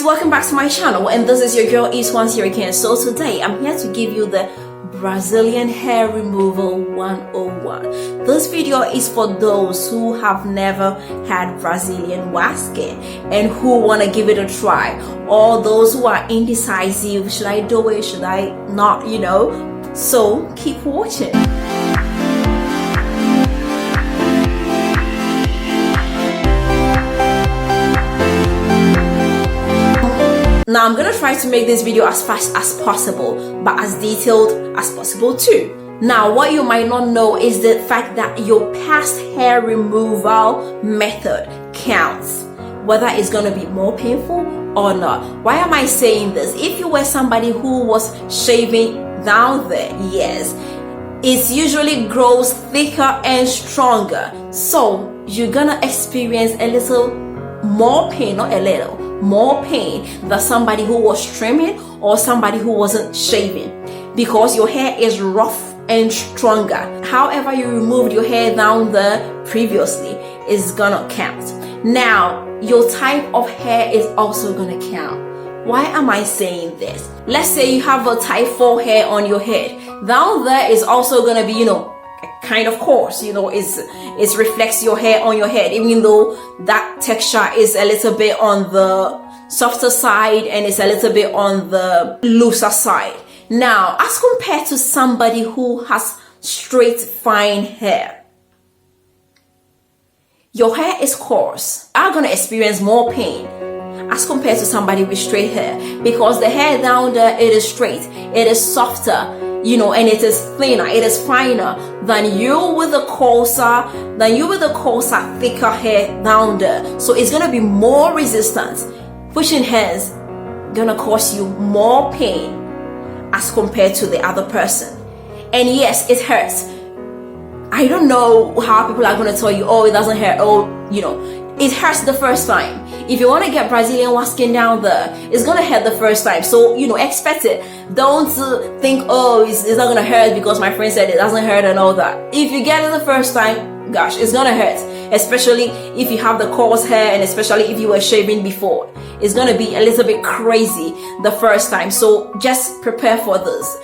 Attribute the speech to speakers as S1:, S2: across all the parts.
S1: welcome back to my channel, and this is your girl Yves once here again. So today I'm here to give you the Brazilian hair removal 101. This video is for those who have never had Brazilian waxing and who want to give it a try, or those who are indecisive, should I do it, should I not, so keep watching. Now I'm gonna try to make this video as fast as possible, but as detailed as possible too. Now what you might not know is the fact that your past hair removal method counts, whether it's gonna be more painful or not. Why am I saying this? If you were somebody who was shaving down there, yes, it usually grows thicker and stronger, so you're gonna experience a little more pain, not a little more pain, than somebody who was trimming or somebody who wasn't shaving, because your hair is rough and stronger. However you removed your hair down there previously is gonna count. Now your type of hair is also gonna count. Why am I saying this? Let's say you have a type 4 hair on your head. Down there is also gonna be, kind of coarse, it reflects your hair on your head, even though that texture is a little bit on the softer side and it's a little bit on the looser side. Now, as compared to somebody who has straight fine hair, your hair is coarse, are gonna experience more pain as compared to somebody with straight hair, because the hair down there, it is straight, it is softer, and it is thinner, it is finer than you with the coarser, thicker hair down there. So it's gonna be more resistant, which in hence gonna cause you more pain as compared to the other person. And yes, it hurts. I don't know how people are gonna tell you, oh, it doesn't hurt, it hurts the first time. If you want to get Brazilian waxing down there, it's gonna hurt the first time, so expect it. Don't think, oh, it's not gonna hurt because my friend said it doesn't hurt and all that. If you get it the first time, gosh, it's gonna hurt, especially if you have the coarse hair and especially if you were shaving before. It's gonna be a little bit crazy the first time, so just prepare for this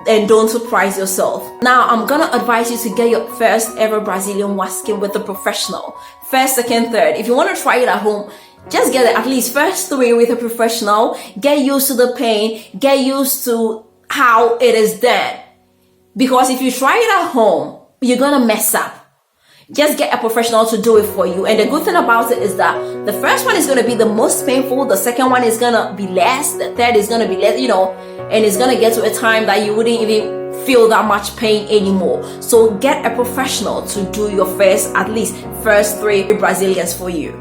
S1: and don't surprise yourself. Now I'm gonna advise you to get your first ever Brazilian waxing with a professional. First, second, third. If you want to try it at home, just get it at least first 3 with a professional. Get used to the pain, get used to how it is done, because if you try it at home, you're gonna mess up. Just get a professional to do it for you. And the good thing about it is that the first one is going to be the most painful, the second one is going to be less, the third is going to be less, and it's going to get to a time that you wouldn't even feel that much pain anymore. So get a professional to do your at least first 3 Brazilians for you.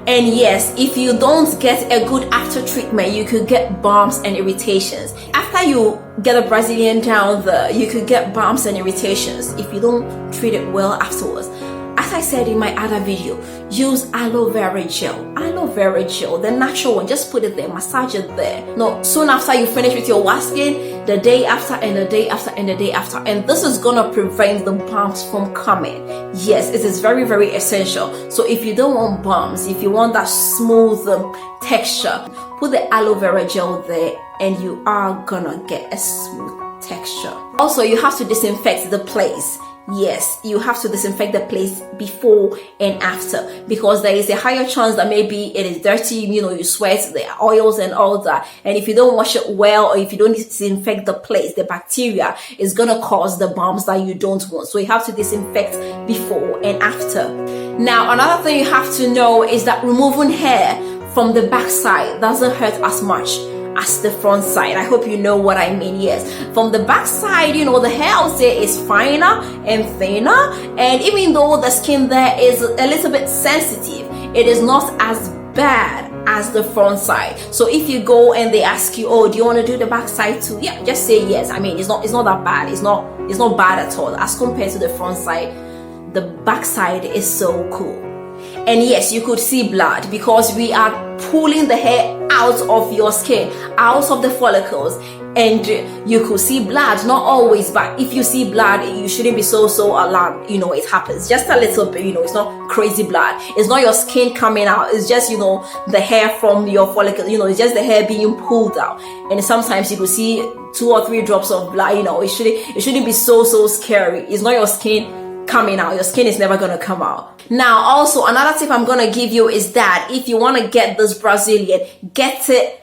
S1: And yes, if you don't get a good after treatment, you could get bumps and irritations. After you get a Brazilian down there, you could get bumps and irritations if you don't treat it well afterwards. As I said in my other video, use aloe vera gel, the natural one. Just put it there, massage it there. No, soon after you finish with your waxing, the day after and the day after and the day after, and this is gonna prevent the bumps from coming. Yes, it is very, very essential. So if you don't want bumps, if you want that smooth texture, put the aloe vera gel there and you are gonna get a smooth texture. Also, you have to disinfect the place. Yes, you have to disinfect the place before and after, because there is a higher chance that maybe it is dirty, you sweat, the oils and all that. And if you don't wash it well, or if you don't disinfect the place, the bacteria is gonna cause the bumps that you don't want. So you have to disinfect before and after. Now, another thing you have to know is that removing hair from the back side doesn't hurt as much as the front side. I hope you know what I mean. Yes, from the back side, the hair out there is finer and thinner, and even though the skin there is a little bit sensitive, it is not as bad as the front side. So if you go and they ask you, oh, do you want to do the back side too? Yeah, just say yes. I mean, it's not that bad. It's not bad at all as compared to the front side. The back side is so cool. And yes, you could see blood because we are pulling the hair out of your skin, out of the follicles, and you could see blood. Not always, but if you see blood, you shouldn't be so alarmed. It happens just a little bit. It's not crazy blood. It's not your skin coming out. It's just the hair from your follicle. It's just the hair being pulled out. And sometimes you could see 2 or 3 drops of blood. It shouldn't be so scary. It's not your skin coming out. Your skin is never gonna come out. Now, also another tip I'm gonna give you is that if you want to get this Brazilian, get it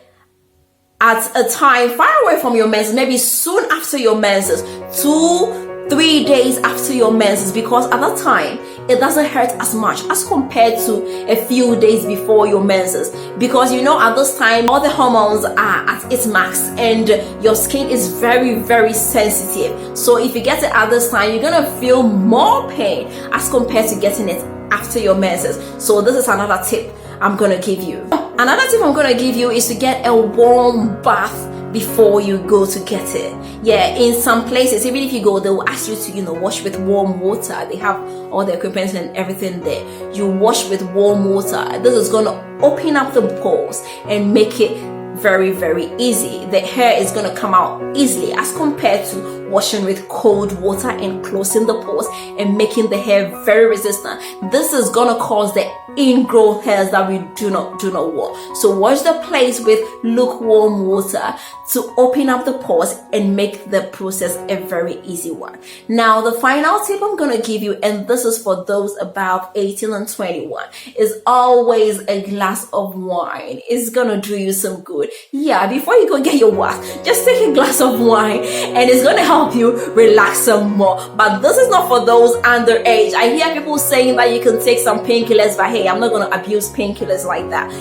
S1: at a time far away from your menses, maybe soon after your menses, 2-3 days after your menses, because at that time it doesn't hurt as much as compared to a few days before your menses, because at this time all the hormones are at its max and your skin is very sensitive. So if you get it at this time, you're gonna feel more pain as compared to getting it after your menses. So this is another tip I'm gonna give you. Another tip I'm gonna give you is to get a warm bath before you go to get it. Yeah, in some places, even if you go, they will ask you to wash with warm water. They have all the equipment and everything there. You wash with warm water. This is gonna open up the pores and make it very easy. The hair is going to come out easily as compared to washing with cold water and closing the pores and making the hair very resistant. This is going to cause the ingrowth hairs that we do not want. So wash the place with lukewarm water to open up the pores and make the process a very easy one. Now, the final tip I'm going to give you, and this is for those above 18 and 21, is always a glass of wine. It's going to do you some good. Yeah, before you go get your wax, just take a glass of wine and it's going to help you relax some more. But this is not for those underage. I hear people saying that you can take some painkillers, but hey, I'm not going to abuse painkillers like that,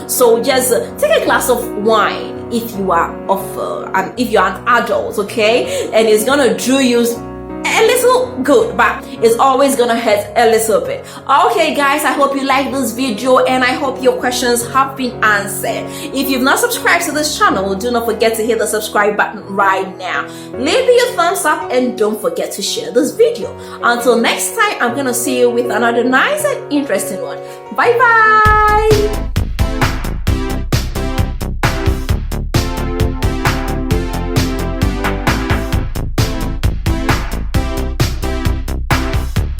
S1: So just take a glass of wine if you are if you're an adult, okay? And it's going to do you a little good, but it's always gonna hurt a little bit. Okay guys, I hope you like this video and I hope your questions have been answered. If you've not subscribed to this channel, do not forget to hit the subscribe button right now. Leave me a thumbs up and don't forget to share this video. Until next time, I'm gonna see you with another nice and interesting one. Bye bye.